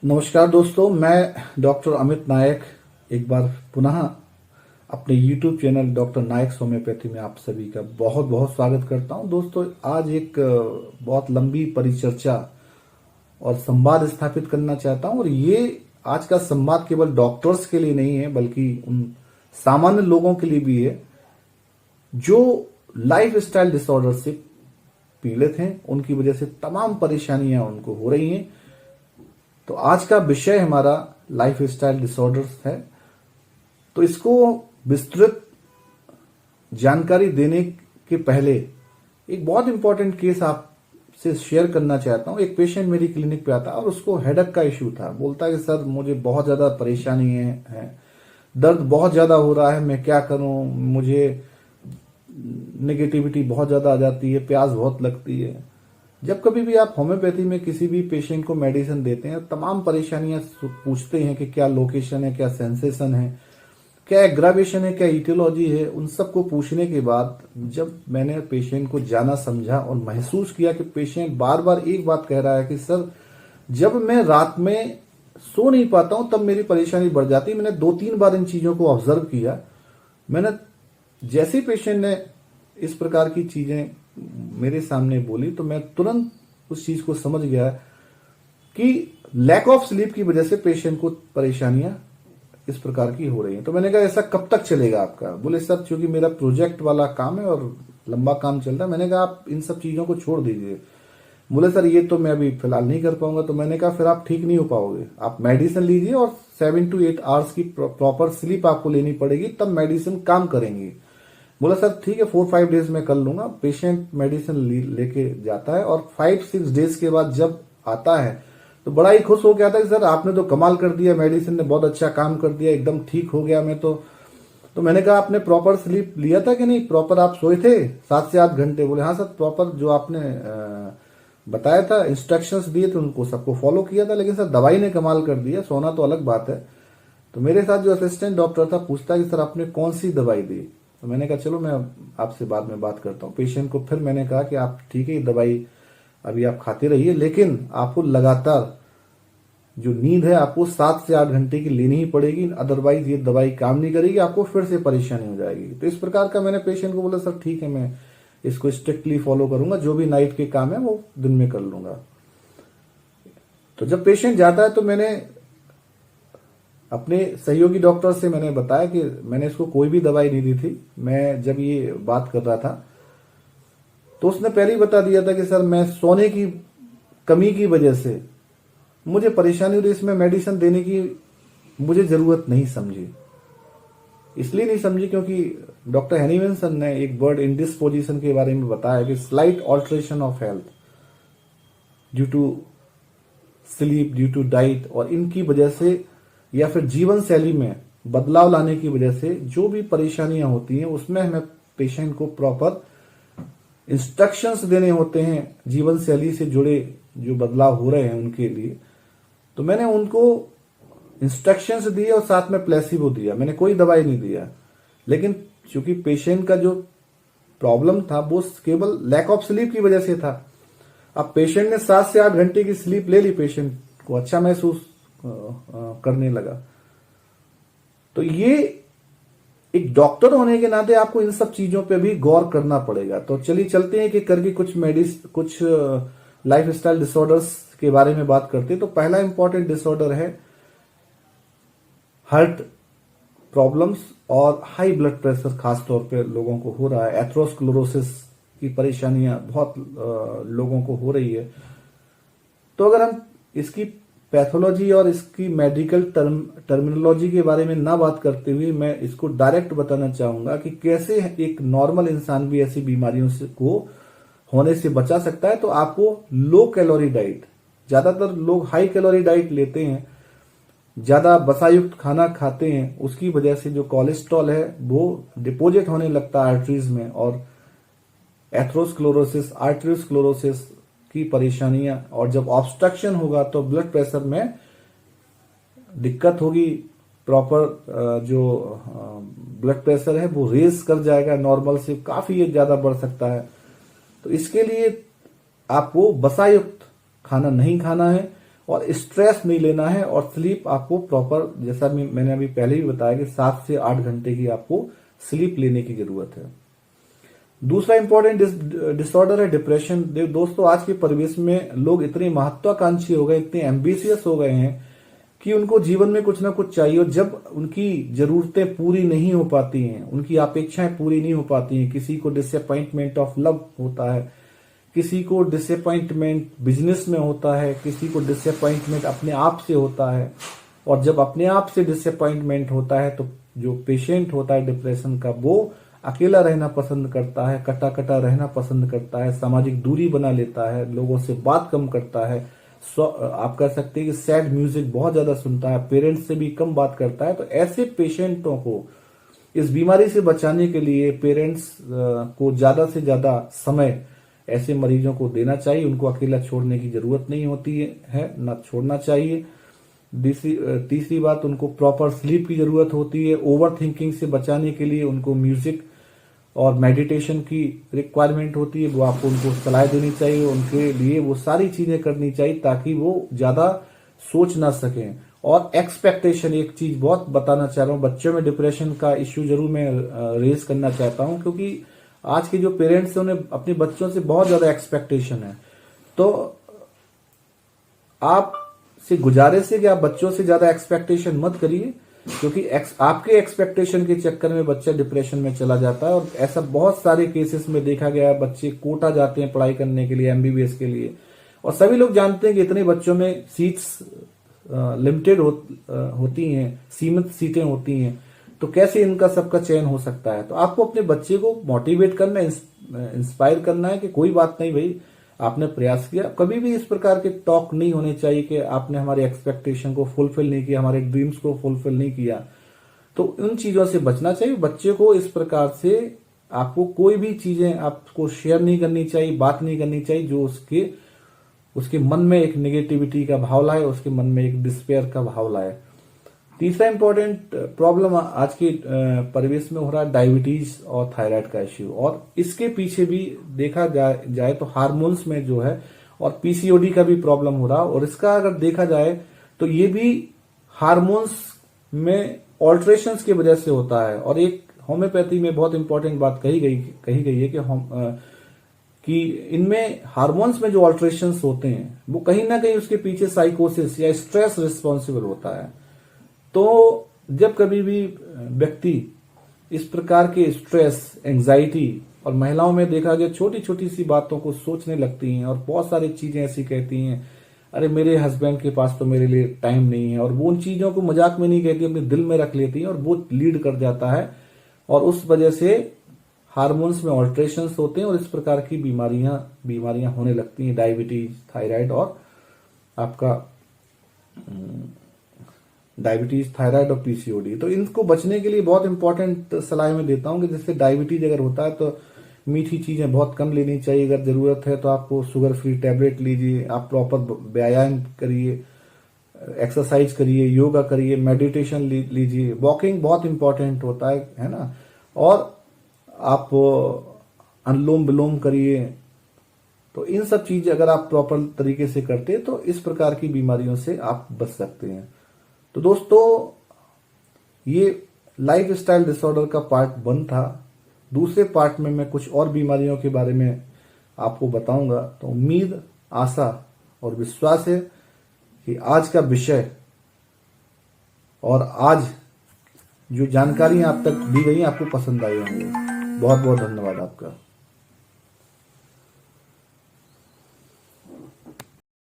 नमस्कार दोस्तों, मैं डॉक्टर अमित नायक एक बार पुनः अपने YouTube चैनल डॉक्टर नायक होम्योपैथी में आप सभी का बहुत बहुत स्वागत करता हूं। दोस्तों, आज एक बहुत लंबी परिचर्चा और संवाद स्थापित करना चाहता हूं, और ये आज का संवाद केवल डॉक्टर्स के लिए नहीं है बल्कि उन सामान्य लोगों के लिए भी है जो लाइफ स्टाइल डिसऑर्डर से पीड़ित हैं। उनकी वजह से तमाम परेशानियां उनको हो रही हैं। तो आज का विषय हमारा लाइफ स्टाइल डिसऑर्डर्स है। तो इसको विस्तृत जानकारी देने के पहले एक बहुत इंपॉर्टेंट केस आपसे शेयर करना चाहता हूं। एक पेशेंट मेरी क्लिनिक पे आता और उसको हेडेक का इश्यू था। बोलता है कि सर मुझे बहुत ज्यादा परेशानी है, दर्द बहुत ज्यादा हो रहा है, मैं क्या करूं, मुझे नेगेटिविटी बहुत ज्यादा आ जाती है, प्यास बहुत लगती है। जब कभी भी आप होम्योपैथी में किसी भी पेशेंट को मेडिसिन देते हैं, तमाम परेशानियां पूछते हैं कि क्या लोकेशन है, क्या सेंसेशन है, क्या एग्रावेशन है, क्या इटियोलॉजी है। उन सबको पूछने के बाद जब मैंने पेशेंट को जाना समझा और महसूस किया कि पेशेंट बार बार एक बात कह रहा है कि सर जब मैं रात में सो नहीं पाता हूं तब मेरी परेशानी बढ़ जाती है। मैंने 2-3 बार इन चीजों को ऑब्जर्व किया। मैंने जैसे पेशेंट ने इस प्रकार की चीजें मेरे सामने बोली तो मैं तुरंत उस चीज को समझ गया कि लैक ऑफ स्लीप की वजह से पेशेंट को परेशानियां इस प्रकार की हो रही हैं। तो मैंने कहा ऐसा कब तक चलेगा आपका? बोले सर क्योंकि मेरा प्रोजेक्ट वाला काम है और लंबा काम चल रहा है। मैंने कहा आप इन सब चीजों को छोड़ दीजिए। बोले सर ये तो मैं अभी फिलहाल नहीं कर पाऊंगा। तो मैंने कहा फिर आप ठीक नहीं हो पाओगे, आप मेडिसिन लीजिए और 7 to 8 आवर्स की प्रॉपर स्लीप आपको लेनी पड़ेगी, तब मेडिसिन काम करेंगी। बोला सर ठीक है 4-5 डेज में कर लूंगा। पेशेंट मेडिसिन लेके जाता है और 5-6 डेज के बाद जब आता है तो बड़ा ही खुश हो गया था कि सर आपने तो कमाल कर दिया, मेडिसिन ने बहुत अच्छा काम कर दिया, एकदम ठीक हो गया मैं तो मैंने कहा आपने प्रॉपर स्लीप लिया था कि नहीं, प्रॉपर आप सोए थे 7 से 8 घंटे? बोले हाँ सर, प्रॉपर जो आपने बताया था, इंस्ट्रक्शंस दिए थे उनको सबको फॉलो किया था, लेकिन सर दवाई ने कमाल कर दिया, सोना तो अलग बात है। तो मेरे साथ जो असिस्टेंट डॉक्टर था पूछता है कि सर आपने कौन सी दवाई दी? तो मैंने कहा चलो मैं आपसे बाद में बात करता हूँ। पेशेंट को फिर मैंने कहा कि आप ठीक है ये दवाई अभी आप खाते रहिए, लेकिन आपको लगातार जो नींद है आपको 7 से 8 घंटे की लेनी ही पड़ेगी, अदरवाइज ये दवाई काम नहीं करेगी, आपको फिर से परेशानी हो जाएगी। तो इस प्रकार का मैंने पेशेंट को बोला सर ठीक है मैं इसको स्ट्रिक्टली फॉलो करूंगा, जो भी नाइट के काम है वो दिन में कर लूंगा। तो जब पेशेंट जाता है तो मैंने अपने सहयोगी डॉक्टर से मैंने बताया कि मैंने इसको कोई भी दवाई नहीं दी थी। मैं जब ये बात कर रहा था तो उसने पहले ही बता दिया था कि सर मैं सोने की कमी की वजह से मुझे परेशानी हो रही, इसमें मेडिसिन देने की मुझे जरूरत नहीं समझी। इसलिए नहीं समझी क्योंकि डॉक्टर हैनिमैन ने एक वर्ड इंडिस्पोजिशन के बारे में बताया कि slight alteration of health due to sleep, due to diet, और इनकी वजह से या फिर जीवन शैली में बदलाव लाने की वजह से जो भी परेशानियां होती हैं उसमें हमें पेशेंट को प्रॉपर इंस्ट्रक्शंस देने होते हैं जीवन शैली से जुड़े जो बदलाव हो रहे हैं उनके लिए। तो मैंने उनको इंस्ट्रक्शंस दिए और साथ में प्लेसिबो दिया, मैंने कोई दवाई नहीं दिया। लेकिन चूंकि पेशेंट का जो प्रॉब्लम था वो केवल लैक ऑफ स्लीप की वजह से था। अब पेशेंट ने 7 से 8 घंटे की स्लीप ले ली, पेशेंट को अच्छा महसूस करने लगा। तो ये एक डॉक्टर होने के नाते आपको इन सब चीजों पे भी गौर करना पड़ेगा। तो चलिए चलते हैं कि करके कुछ लाइफस्टाइल डिसऑर्डर्स के बारे में बात करते हैं। तो पहला इंपॉर्टेंट डिसऑर्डर है हार्ट प्रॉब्लम्स और हाई ब्लड प्रेशर, खासतौर पे लोगों को हो रहा है। एथेरोस्क्लेरोसिस की परेशानियां बहुत लोगों को हो रही है। तो अगर हम इसकी पैथोलॉजी और इसकी मेडिकल टर्मिनोलॉजी के बारे में ना बात करते हुए मैं इसको डायरेक्ट बताना चाहूंगा कि कैसे एक नॉर्मल इंसान भी ऐसी बीमारियों से को होने से बचा सकता है। तो आपको लो कैलोरी डाइट, ज्यादातर लोग हाई कैलोरी डाइट लेते हैं, ज्यादा वसायुक्त खाना खाते हैं, उसकी वजह से जो कोलेस्ट्रॉल है वो डिपोजिट होने लगता है आर्टरीज में, और एथेरोस्क्लेरोसिस, आर्टरीस्क्लेरोसिस की परेशानियां, और जब ऑब्स्ट्रक्शन होगा तो ब्लड प्रेशर में दिक्कत होगी। प्रॉपर जो ब्लड प्रेशर है वो रेस कर जाएगा, नॉर्मल से काफी ज्यादा बढ़ सकता है। तो इसके लिए आपको वसायुक्त खाना नहीं खाना है, और स्ट्रेस नहीं लेना है। और स्लीप आपको प्रॉपर, जैसा मैंने अभी पहले भी बताया कि 7 से 8 घंटे की आपको स्लीप लेने की जरूरत है। दूसरा इंपॉर्टेंट डिसऑर्डर है डिप्रेशन। दोस्तों, आज के परिवेश में लोग इतने महत्वाकांक्षी हो गए, इतने एम्बिशियस हो गए हैं कि उनको जीवन में कुछ ना कुछ चाहिए, और जब उनकी जरूरतें पूरी नहीं हो पाती हैं, उनकी अपेक्षाएं पूरी नहीं हो पाती हैं, किसी को डिसअपॉइंटमेंट ऑफ लव होता है, किसी को डिसअपॉइंटमेंट बिजनेस में होता है, किसी को डिसअपॉइंटमेंट अपने आप से होता है। और जब अपने आप से डिसअपॉइंटमेंट होता है तो जो पेशेंट होता है डिप्रेशन का, वो अकेला रहना पसंद करता है, कटा कटा रहना पसंद करता है, सामाजिक दूरी बना लेता है, लोगों से बात कम करता है, आप कह सकते हैं कि सैड म्यूजिक बहुत ज्यादा सुनता है, पेरेंट्स से भी कम बात करता है। तो ऐसे पेशेंटों को इस बीमारी से बचाने के लिए पेरेंट्स को ज्यादा से ज्यादा समय ऐसे मरीजों को देना चाहिए। उनको अकेला छोड़ने की जरूरत नहीं होती है, ना छोड़ना चाहिए। तीसरी बात, उनको प्रॉपर स्लीप की जरूरत होती है। ओवर थिंकिंग से बचाने के लिए उनको म्यूजिक और मेडिटेशन की रिक्वायरमेंट होती है, वो आपको उनको सलाह देनी चाहिए। उनके लिए वो सारी चीजें करनी चाहिए ताकि वो ज्यादा सोच ना सकें। और एक्सपेक्टेशन, एक चीज बहुत बताना चाह रहा हूं, बच्चों में डिप्रेशन का इश्यू जरूर मैं रेज करना चाहता हूं, क्योंकि आज के जो पेरेंट्स हैं उन्हें अपने बच्चों से बहुत ज्यादा एक्सपेक्टेशन है। तो आप से गुजारिश है कि आप बच्चों से ज्यादा एक्सपेक्टेशन मत करिए, क्योंकि आपके एक्सपेक्टेशन के चक्कर में बच्चा डिप्रेशन में चला जाता है। और ऐसा बहुत सारे केसेस में देखा गया है, बच्चे कोटा जाते हैं पढ़ाई करने के लिए, एमबीबीएस के लिए, और सभी लोग जानते हैं कि इतने बच्चों में सीट्स लिमिटेड होती हैं, सीमित सीटें होती हैं, तो कैसे इनका सबका चयन हो सकता है। तो आपको अपने बच्चे को मोटिवेट करना, इंस्पायर करना है कि कोई बात नहीं भाई, आपने प्रयास किया। कभी भी इस प्रकार के टॉक नहीं होने चाहिए कि आपने हमारे एक्सपेक्टेशन को फुलफिल नहीं किया, हमारे ड्रीम्स को फुलफिल नहीं किया। तो उन चीजों से बचना चाहिए। बच्चे को इस प्रकार से आपको कोई भी चीजें आपको शेयर नहीं करनी चाहिए, बात नहीं करनी चाहिए जो उसके मन में एक नेगेटिविटी का भाव लाए, उसके मन में एक डिस्पेयर का भाव लाए। तीसरा इंपॉर्टेंट प्रॉब्लम आज के परिवेश में हो रहा है डायबिटीज और थायराइड का इश्यू, और इसके पीछे भी देखा जाए तो हार्मोन्स में जो है, और पीसीओडी का भी प्रॉब्लम हो रहा है। और इसका अगर देखा जाए तो ये भी हार्मोन्स में ऑल्ट्रेशंस की वजह से होता है। और एक होम्योपैथी में बहुत इंपॉर्टेंट बात कही गई है कि इनमें हार्मोन्स में जो ऑल्ट्रेशंस होते हैं वो कहीं ना कहीं उसके पीछे साइकोसिस या स्ट्रेस रिस्पॉन्सिबल होता है। तो जब कभी भी व्यक्ति इस प्रकार के स्ट्रेस, एंजाइटी, और महिलाओं में देखा गया छोटी छोटी सी बातों को सोचने लगती हैं और बहुत सारी चीजें ऐसी कहती हैं, अरे मेरे हस्बैंड के पास तो मेरे लिए टाइम नहीं है, और वो उन चीजों को मजाक में नहीं कहती, अपने दिल में रख लेती हैं, और वो लीड कर जाता है। और उस वजह से हार्मोन्स में ऑल्ट्रेशंस होते हैं और इस प्रकार की बीमारियां होने लगती हैं, डायबिटीज, थायराइड और आपका डायबिटीज, थायराइड और पीसीओडी। तो इनको बचने के लिए बहुत इंपॉर्टेंट सलाह मैं देता हूं कि जैसे डायबिटीज अगर होता है तो मीठी चीजें बहुत कम लेनी चाहिए। अगर जरूरत है तो आपको शुगर फ्री टैबलेट लीजिए, आप प्रॉपर व्यायाम करिए, एक्सरसाइज करिए, योगा करिए, मेडिटेशन लीजिए, वॉकिंग बहुत इंपॉर्टेंट होता है ना। और आप अनुलोम विलोम करिए। तो इन सब चीजें अगर आप प्रॉपर तरीके से करते हैं तो इस प्रकार की बीमारियों से आप बच सकते हैं। तो दोस्तों, ये लाइफ स्टाइल डिसऑर्डर का पार्ट 1 था। दूसरे पार्ट में मैं कुछ और बीमारियों के बारे में आपको बताऊंगा। तो उम्मीद, आशा और विश्वास है कि आज का विषय और आज जो जानकारियां आप तक दी गई आपको पसंद आई होंगी। बहुत बहुत धन्यवाद आपका।